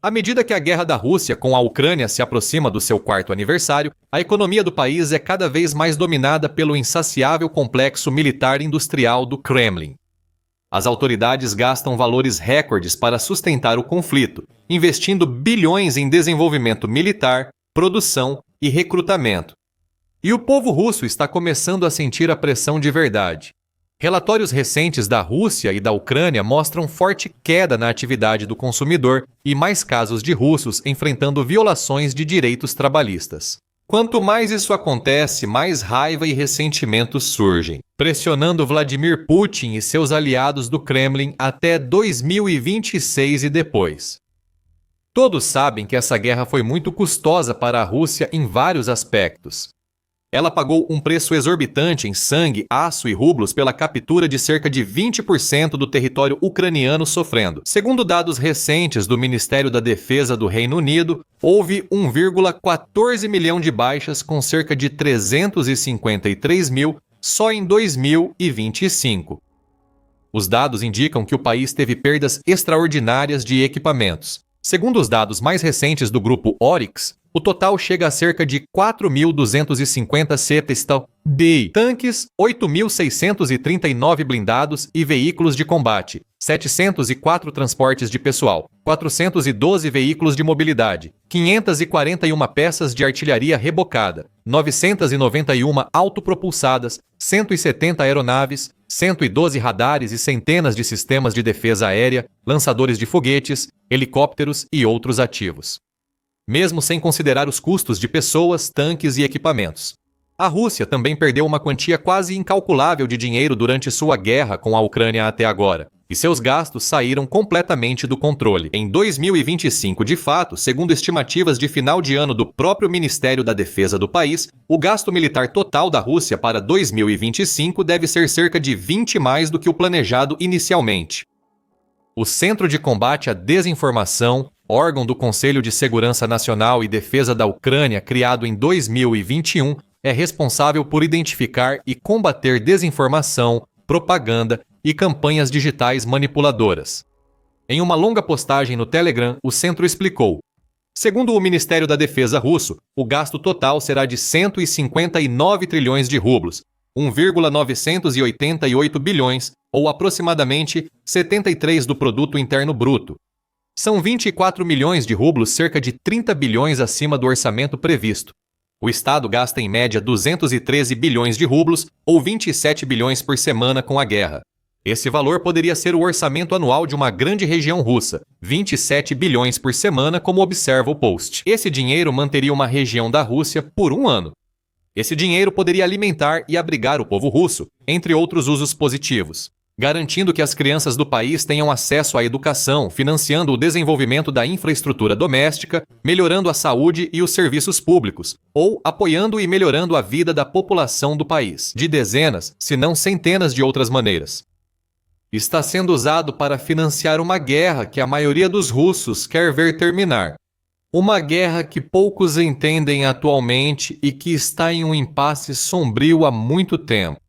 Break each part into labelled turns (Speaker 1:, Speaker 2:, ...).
Speaker 1: À medida que a guerra da Rússia com a Ucrânia se aproxima do seu 4º aniversário, a economia do país é cada vez mais dominada pelo insaciável complexo militar-industrial do Kremlin. As autoridades gastam valores recordes para sustentar o conflito, investindo bilhões em desenvolvimento militar, produção e recrutamento. E o povo russo está começando a sentir a pressão de verdade. Relatórios recentes da Rússia e da Ucrânia mostram forte queda na atividade do consumidor e mais casos de russos enfrentando violações de direitos trabalhistas. Quanto mais isso acontece, mais raiva e ressentimento surgem, pressionando Vladimir Putin e seus aliados do Kremlin até 2026 e depois. Todos sabem que essa guerra foi muito custosa para a Rússia em vários aspectos. Ela pagou um preço exorbitante em sangue, aço e rublos pela captura de cerca de 20% do território ucraniano sofrendo. Segundo dados recentes do Ministério da Defesa do Reino Unido, houve 1,14 milhão de baixas com cerca de 353 mil só em 2025. Os dados indicam que o país teve perdas extraordinárias de equipamentos. Segundo os dados mais recentes do grupo Oryx, o total chega a cerca de 4.250 CTSTB, tanques, 8.639 blindados e veículos de combate, 704 transportes de pessoal, 412 veículos de mobilidade, 541 peças de artilharia rebocada, 991 autopropulsadas, 170 aeronaves, 112 radares e centenas de sistemas de defesa aérea, lançadores de foguetes, helicópteros e outros ativos. Mesmo sem considerar os custos de pessoas, tanques e equipamentos. A Rússia também perdeu uma quantia quase incalculável de dinheiro durante sua guerra com a Ucrânia até agora, e seus gastos saíram completamente do controle. Em 2025, de fato, segundo estimativas de final de ano do próprio Ministério da Defesa do país, o gasto militar total da Rússia para 2025 deve ser cerca de 20 mais do que o planejado inicialmente. O Centro de Combate à Desinformação, órgão do Conselho de Segurança Nacional e Defesa da Ucrânia, criado em 2021, é responsável por identificar e combater desinformação, propaganda e campanhas digitais manipuladoras. Em uma longa postagem no Telegram, o centro explicou: segundo o Ministério da Defesa russo, o gasto total será de 159 trilhões de rublos, 1,988 bilhões, ou aproximadamente 73% do produto interno bruto. São 24 milhões de rublos, cerca de 30 bilhões acima do orçamento previsto. O Estado gasta em média 213 bilhões de rublos, ou 27 bilhões por semana com a guerra. Esse valor poderia ser o orçamento anual de uma grande região russa, 27 bilhões por semana, como observa o post. Esse dinheiro manteria uma região da Rússia por um ano. Esse dinheiro poderia alimentar e abrigar o povo russo, entre outros usos positivos, garantindo que as crianças do país tenham acesso à educação, financiando o desenvolvimento da infraestrutura doméstica, melhorando a saúde e os serviços públicos, ou apoiando e melhorando a vida da população do país, de dezenas, se não centenas de outras maneiras. Está sendo usado para financiar uma guerra que a maioria dos russos quer ver terminar. Uma guerra que poucos entendem atualmente e que está em um impasse sombrio há muito tempo.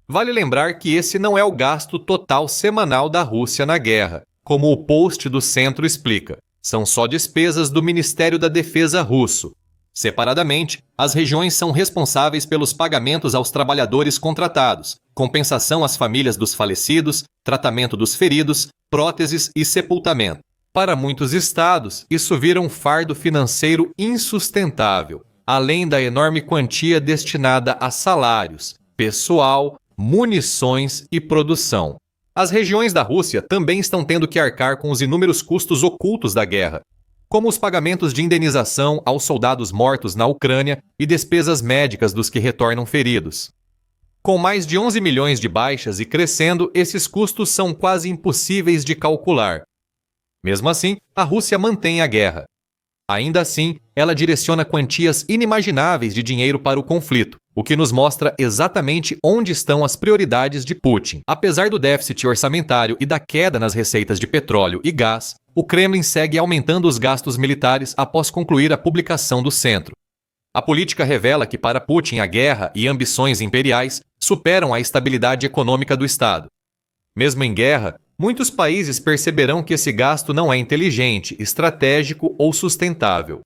Speaker 1: Vale lembrar que esse não é o gasto total semanal da Rússia na guerra, como o post do centro explica. São só despesas do Ministério da Defesa russo. Separadamente, as regiões são responsáveis pelos pagamentos aos trabalhadores contratados, compensação às famílias dos falecidos, tratamento dos feridos, próteses e sepultamento. Para muitos estados, isso vira um fardo financeiro insustentável, além da enorme quantia destinada a salários, pessoal, munições e produção. As regiões da Rússia também estão tendo que arcar com os inúmeros custos ocultos da guerra, como os pagamentos de indenização aos soldados mortos na Ucrânia e despesas médicas dos que retornam feridos. Com mais de 11 milhões de baixas e crescendo, esses custos são quase impossíveis de calcular. Mesmo assim, a Rússia mantém a guerra. Ainda assim, ela direciona quantias inimagináveis de dinheiro para o conflito, o que nos mostra exatamente onde estão as prioridades de Putin. Apesar do déficit orçamentário e da queda nas receitas de petróleo e gás, o Kremlin segue aumentando os gastos militares após concluir a publicação do centro. A política revela que para Putin a guerra e ambições imperiais superam a estabilidade econômica do Estado. Mesmo em guerra, muitos países perceberão que esse gasto não é inteligente, estratégico ou sustentável.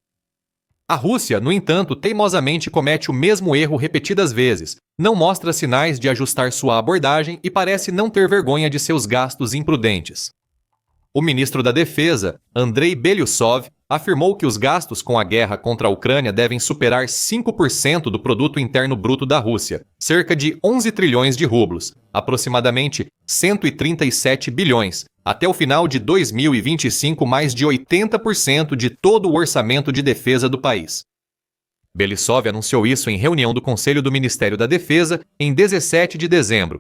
Speaker 1: A Rússia, no entanto, teimosamente comete o mesmo erro repetidas vezes, não mostra sinais de ajustar sua abordagem e parece não ter vergonha de seus gastos imprudentes. O ministro da Defesa, Andrei Belousov, afirmou que os gastos com a guerra contra a Ucrânia devem superar 5% do produto interno bruto da Rússia, cerca de 11 trilhões de rublos, aproximadamente 137 bilhões, até o final de 2025, mais de 80% de todo o orçamento de defesa do país. Belousov anunciou isso em reunião do Conselho do Ministério da Defesa em 17 de dezembro.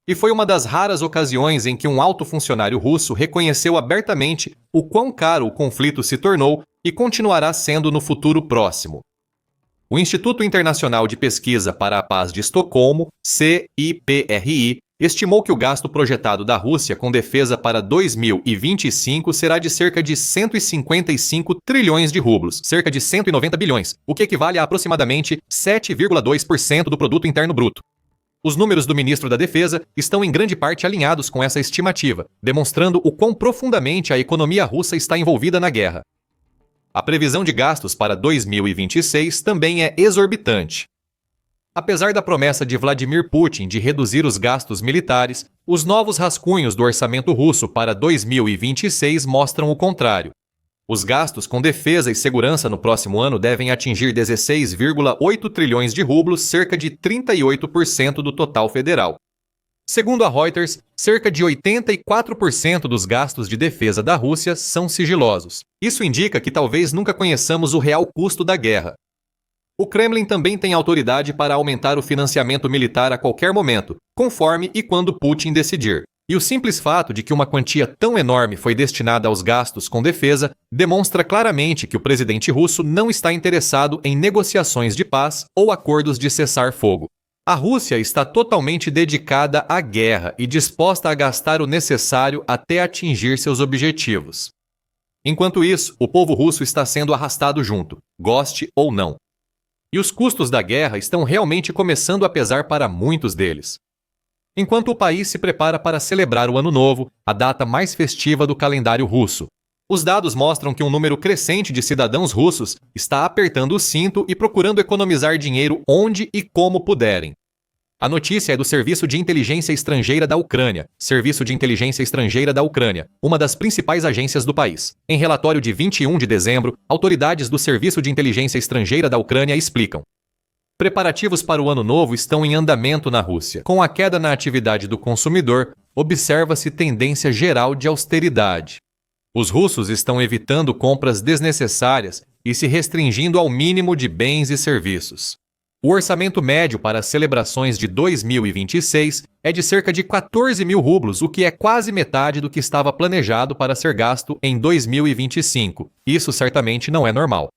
Speaker 1: E foi uma das raras ocasiões em que um alto funcionário russo reconheceu abertamente o quão caro o conflito se tornou e continuará sendo no futuro próximo. O Instituto Internacional de Pesquisa para a Paz de Estocolmo, CIPRI, estimou que o gasto projetado da Rússia com defesa para 2025 será de cerca de 155 trilhões de rublos, cerca de 190 bilhões, o que equivale a aproximadamente 7,2% do produto interno bruto. Os números do ministro da Defesa estão em grande parte alinhados com essa estimativa, demonstrando o quão profundamente a economia russa está envolvida na guerra. A previsão de gastos para 2026 também é exorbitante. Apesar da promessa de Vladimir Putin de reduzir os gastos militares, os novos rascunhos do orçamento russo para 2026 mostram o contrário. Os gastos com defesa e segurança no próximo ano devem atingir 16,8 trilhões de rublos, cerca de 38% do total federal. Segundo a Reuters, cerca de 84% dos gastos de defesa da Rússia são sigilosos. Isso indica que talvez nunca conheçamos o real custo da guerra. O Kremlin também tem autoridade para aumentar o financiamento militar a qualquer momento, conforme e quando Putin decidir. E o simples fato de que uma quantia tão enorme foi destinada aos gastos com defesa demonstra claramente que o presidente russo não está interessado em negociações de paz ou acordos de cessar-fogo. A Rússia está totalmente dedicada à guerra e disposta a gastar o necessário até atingir seus objetivos. Enquanto isso, o povo russo está sendo arrastado junto, goste ou não. E os custos da guerra estão realmente começando a pesar para muitos deles. Enquanto o país se prepara para celebrar o Ano Novo, a data mais festiva do calendário russo, os dados mostram que um número crescente de cidadãos russos está apertando o cinto e procurando economizar dinheiro onde e como puderem. A notícia é do Serviço de Inteligência Estrangeira da Ucrânia, Serviço de Inteligência Estrangeira da Ucrânia, uma das principais agências do país. Em relatório de 21 de dezembro, autoridades do Serviço de Inteligência Estrangeira da Ucrânia explicam: preparativos para o Ano Novo estão em andamento na Rússia. Com a queda na atividade do consumidor, observa-se tendência geral de austeridade. Os russos estão evitando compras desnecessárias e se restringindo ao mínimo de bens e serviços. O orçamento médio para as celebrações de 2026 é de cerca de 14 mil rublos, o que é quase metade do que estava planejado para ser gasto em 2025. Isso certamente não é normal.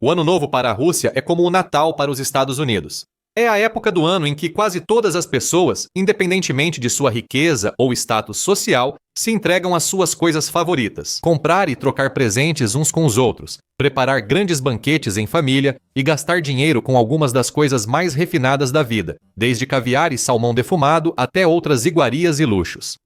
Speaker 1: O Ano Novo para a Rússia é como o Natal para os Estados Unidos. É a época do ano em que quase todas as pessoas, independentemente de sua riqueza ou status social, se entregam às suas coisas favoritas. Comprar e trocar presentes uns com os outros, preparar grandes banquetes em família e gastar dinheiro com algumas das coisas mais refinadas da vida, desde caviar e salmão defumado até outras iguarias e luxos.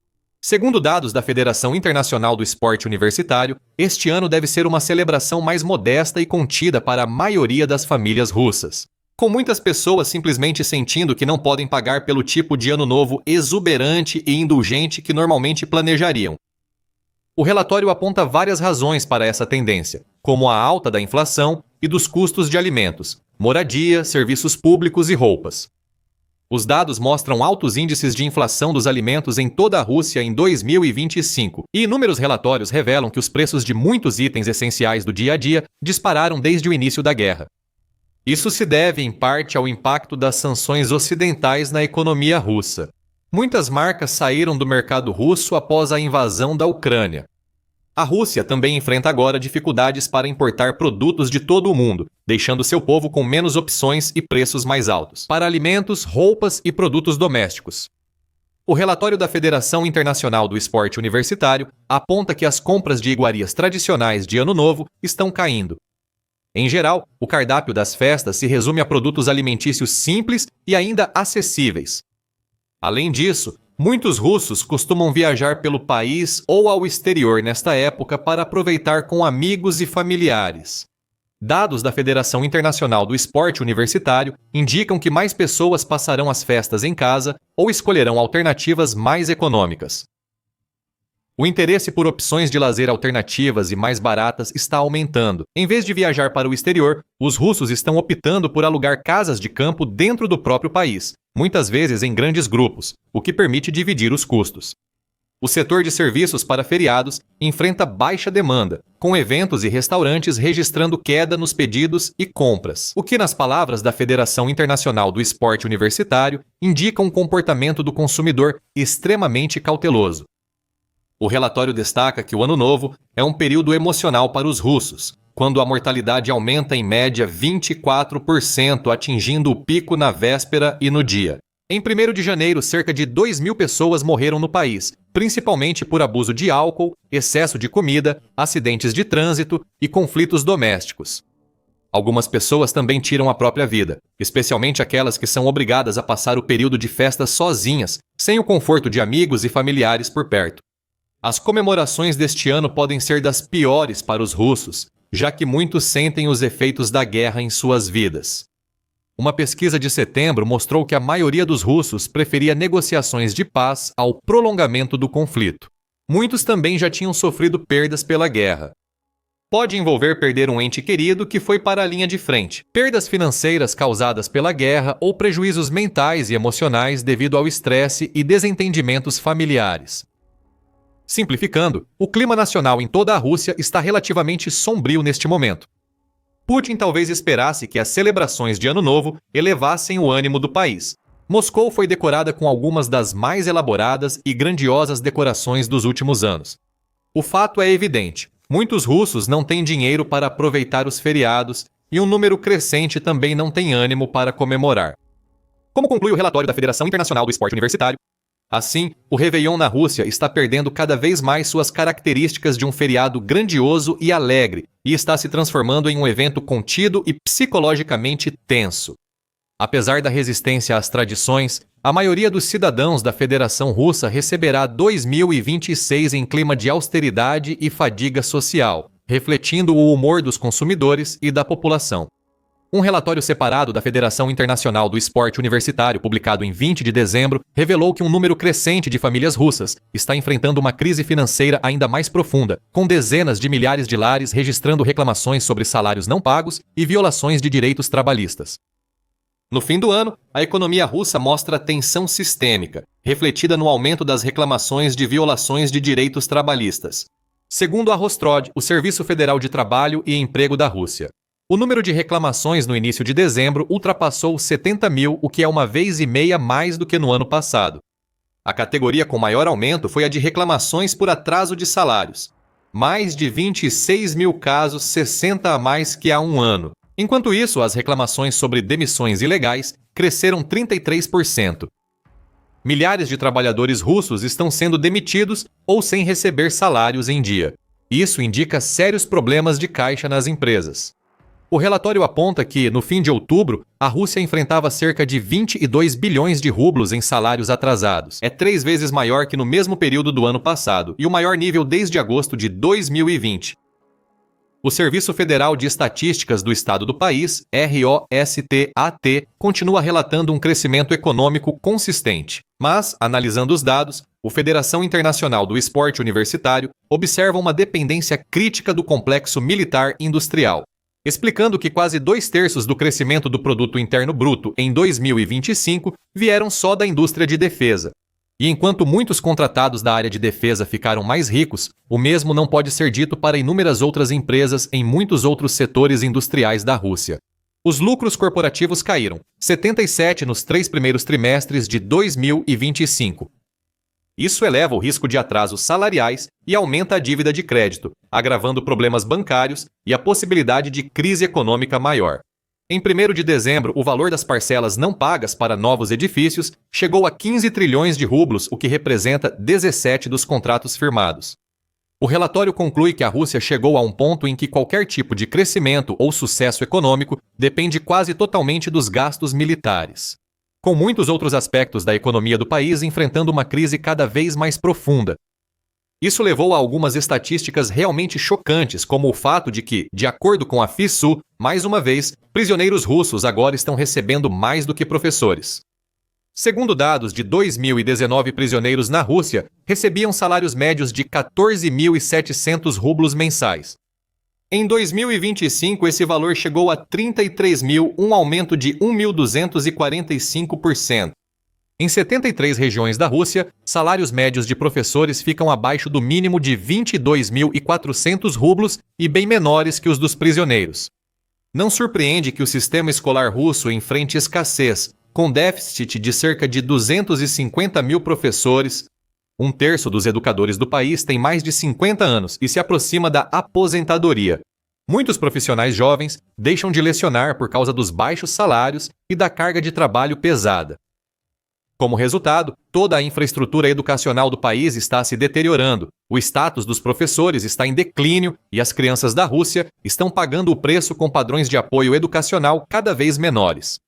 Speaker 1: Segundo dados da Federação Internacional do Esporte Universitário, este ano deve ser uma celebração mais modesta e contida para a maioria das famílias russas, com muitas pessoas simplesmente sentindo que não podem pagar pelo tipo de ano novo exuberante e indulgente que normalmente planejariam. O relatório aponta várias razões para essa tendência, como a alta da inflação e dos custos de alimentos, moradia, serviços públicos e roupas. Os dados mostram altos índices de inflação dos alimentos em toda a Rússia em 2025, e inúmeros relatórios revelam que os preços de muitos itens essenciais do dia a dia dispararam desde o início da guerra. Isso se deve, em parte, ao impacto das sanções ocidentais na economia russa. Muitas marcas saíram do mercado russo após a invasão da Ucrânia. A Rússia também enfrenta agora dificuldades para importar produtos de todo o mundo, deixando seu povo com menos opções e preços mais altos para alimentos, roupas e produtos domésticos. O relatório da Federação Internacional do Esporte Universitário aponta que as compras de iguarias tradicionais de Ano Novo estão caindo. Em geral, o cardápio das festas se resume a produtos alimentícios simples e ainda acessíveis. Além disso, Muitos russos costumam viajar pelo país ou ao exterior nesta época para aproveitar com amigos e familiares. Dados da Federação Internacional do Esporte Universitário indicam que mais pessoas passarão as festas em casa ou escolherão alternativas mais econômicas. O interesse por opções de lazer alternativas e mais baratas está aumentando. Em vez de viajar para o exterior, os russos estão optando por alugar casas de campo dentro do próprio país, muitas vezes em grandes grupos, o que permite dividir os custos. O setor de serviços para feriados enfrenta baixa demanda, com eventos e restaurantes registrando queda nos pedidos e compras, o que, nas palavras da Federação Internacional do Esporte Universitário, indica um comportamento do consumidor extremamente cauteloso. O relatório destaca que o Ano Novo é um período emocional para os russos, quando a mortalidade aumenta em média 24%, atingindo o pico na véspera e no dia. Em 1º de janeiro, cerca de 2.000 pessoas morreram no país, principalmente por abuso de álcool, excesso de comida, acidentes de trânsito e conflitos domésticos. Algumas pessoas também tiram a própria vida, especialmente aquelas que são obrigadas a passar o período de festas sozinhas, sem o conforto de amigos e familiares por perto. As comemorações deste ano podem ser das piores para os russos, já que muitos sentem os efeitos da guerra em suas vidas. Uma pesquisa de setembro mostrou que a maioria dos russos preferia negociações de paz ao prolongamento do conflito. Muitos também já tinham sofrido perdas pela guerra. Pode envolver perder um ente querido que foi para a linha de frente, perdas financeiras causadas pela guerra ou prejuízos mentais e emocionais devido ao estresse e desentendimentos familiares. Simplificando, o clima nacional em toda a Rússia está relativamente sombrio neste momento. Putin talvez esperasse que as celebrações de Ano Novo elevassem o ânimo do país. Moscou foi decorada com algumas das mais elaboradas e grandiosas decorações dos últimos anos. O fato é evidente: muitos russos não têm dinheiro para aproveitar os feriados e um número crescente também não tem ânimo para comemorar. Como conclui o relatório da Federação Internacional do Esporte Universitário, assim, o Réveillon na Rússia está perdendo cada vez mais suas características de um feriado grandioso e alegre e está se transformando em um evento contido e psicologicamente tenso. Apesar da resistência às tradições, a maioria dos cidadãos da Federação Russa receberá 2026 em clima de austeridade e fadiga social, refletindo o humor dos consumidores e da população. Um relatório separado da Federação Internacional do Esporte Universitário, publicado em 20 de dezembro, revelou que um número crescente de famílias russas está enfrentando uma crise financeira ainda mais profunda, com dezenas de milhares de lares registrando reclamações sobre salários não pagos e violações de direitos trabalhistas. No fim do ano, a economia russa mostra tensão sistêmica, refletida no aumento das reclamações de violações de direitos trabalhistas. Segundo a Rostrod, o Serviço Federal de Trabalho e Emprego da Rússia, o número de reclamações no início de dezembro ultrapassou 70 mil, o que é 1,5 vezes mais do que no ano passado. A categoria com maior aumento foi a de reclamações por atraso de salários. Mais de 26 mil casos, 60 a mais que há um ano. Enquanto isso, as reclamações sobre demissões ilegais cresceram 33%. Milhares de trabalhadores russos estão sendo demitidos ou sem receber salários em dia. Isso indica sérios problemas de caixa nas empresas. O relatório aponta que, no fim de outubro, a Rússia enfrentava cerca de 22 bilhões de rublos em salários atrasados. É 3 vezes maior que no mesmo período do ano passado e o maior nível desde agosto de 2020. O Serviço Federal de Estatísticas do Estado do país, ROSTAT, continua relatando um crescimento econômico consistente. Mas, analisando os dados, a Federação Internacional do Esporte Universitário observa uma dependência crítica do complexo militar industrial, explicando que quase 2/3 do crescimento do Produto Interno Bruto em 2025 vieram só da indústria de defesa. E enquanto muitos contratados da área de defesa ficaram mais ricos, o mesmo não pode ser dito para inúmeras outras empresas em muitos outros setores industriais da Rússia. Os lucros corporativos caíram 77% nos 3 primeiros trimestres de 2025. Isso eleva o risco de atrasos salariais e aumenta a dívida de crédito, agravando problemas bancários e a possibilidade de crise econômica maior. Em 1º de dezembro, o valor das parcelas não pagas para novos edifícios chegou a 15 trilhões de rublos, o que representa 17 dos contratos firmados. O relatório conclui que a Rússia chegou a um ponto em que qualquer tipo de crescimento ou sucesso econômico depende quase totalmente dos gastos militares. com muitos outros aspectos da economia do país enfrentando uma crise cada vez mais profunda. Isso levou a algumas estatísticas realmente chocantes, como o fato de que, de acordo com a FISU, mais uma vez, prisioneiros russos agora estão recebendo mais do que professores. Segundo dados de 2019, prisioneiros na Rússia recebiam salários médios de 14.700 rublos mensais. Em 2025, esse valor chegou a 33 mil, um aumento de 1.245%. Em 73 regiões da Rússia, salários médios de professores ficam abaixo do mínimo de 22.400 rublos e bem menores que os dos prisioneiros. Não surpreende que o sistema escolar russo enfrente escassez, com déficit de cerca de 250 mil professores. Um terço dos educadores do país tem mais de 50 anos e se aproxima da aposentadoria. Muitos profissionais jovens deixam de lecionar por causa dos baixos salários e da carga de trabalho pesada. Como resultado, toda a infraestrutura educacional do país está se deteriorando, o status dos professores está em declínio e as crianças da Rússia estão pagando o preço com padrões de apoio educacional cada vez menores.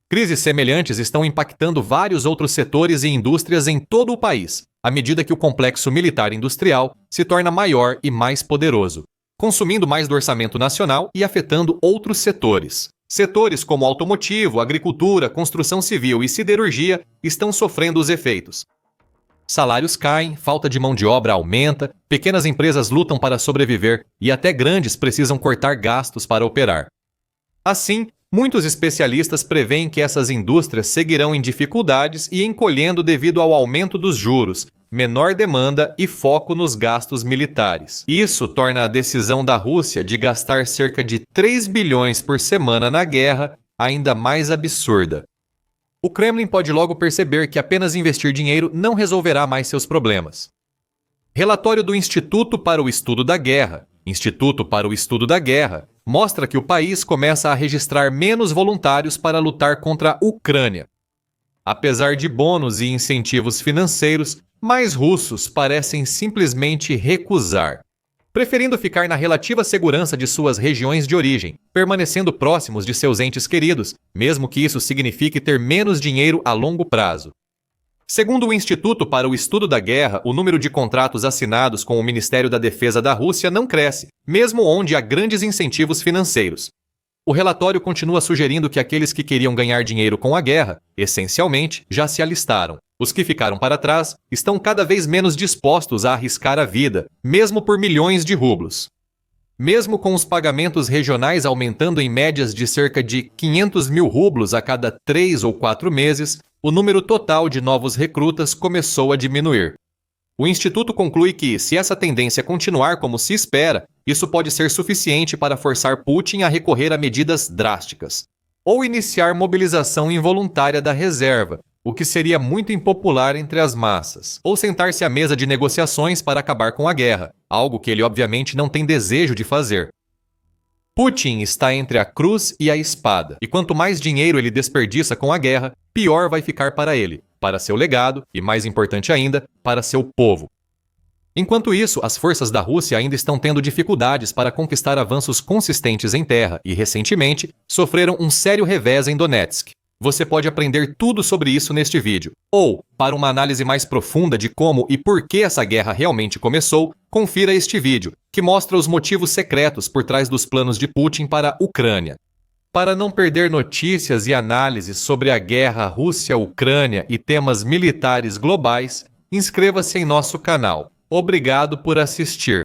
Speaker 1: Crises semelhantes estão impactando vários outros setores e indústrias em todo o país, à medida que o complexo militar industrial se torna maior e mais poderoso, consumindo mais do orçamento nacional e afetando outros setores. Setores como automotivo, agricultura, construção civil e siderurgia estão sofrendo os efeitos. Salários caem, falta de mão de obra aumenta, pequenas empresas lutam para sobreviver e até grandes precisam cortar gastos para operar. Assim, muitos especialistas preveem que essas indústrias seguirão em dificuldades e encolhendo devido ao aumento dos juros, menor demanda e foco nos gastos militares. Isso torna a decisão da Rússia de gastar cerca de 3 bilhões por semana na guerra ainda mais absurda. O Kremlin pode logo perceber que apenas investir dinheiro não resolverá mais seus problemas. Relatório do Instituto para o Estudo da Guerra, mostra que o país começa a registrar menos voluntários para lutar contra a Ucrânia. Apesar de bônus e incentivos financeiros, mais russos parecem simplesmente recusar, preferindo ficar na relativa segurança de suas regiões de origem, permanecendo próximos de seus entes queridos, mesmo que isso signifique ter menos dinheiro a longo prazo. Segundo o Instituto para o Estudo da Guerra, o número de contratos assinados com o Ministério da Defesa da Rússia não cresce, mesmo onde há grandes incentivos financeiros. O relatório continua sugerindo que aqueles que queriam ganhar dinheiro com a guerra, essencialmente, já se alistaram. Os que ficaram para trás estão cada vez menos dispostos a arriscar a vida, mesmo por milhões de rublos. Mesmo com os pagamentos regionais aumentando em médias de cerca de 500 mil rublos a cada 3 ou 4 meses, o número total de novos recrutas começou a diminuir. O Instituto conclui que, se essa tendência continuar como se espera, isso pode ser suficiente para forçar Putin a recorrer a medidas drásticas, ou iniciar mobilização involuntária da reserva, o que seria muito impopular entre as massas, ou sentar-se à mesa de negociações para acabar com a guerra, algo que ele obviamente não tem desejo de fazer. Putin está entre a cruz e a espada, e quanto mais dinheiro ele desperdiça com a guerra, pior vai ficar para ele, para seu legado e, mais importante ainda, para seu povo. Enquanto isso, as forças da Rússia ainda estão tendo dificuldades para conquistar avanços consistentes em terra e, recentemente, sofreram um sério revés em Donetsk. Você pode aprender tudo sobre isso neste vídeo. Ou, para uma análise mais profunda de como e por que essa guerra realmente começou, confira este vídeo, que mostra os motivos secretos por trás dos planos de Putin para a Ucrânia. Para não perder notícias e análises sobre a guerra Rússia-Ucrânia e temas militares globais, inscreva-se em nosso canal. Obrigado por assistir.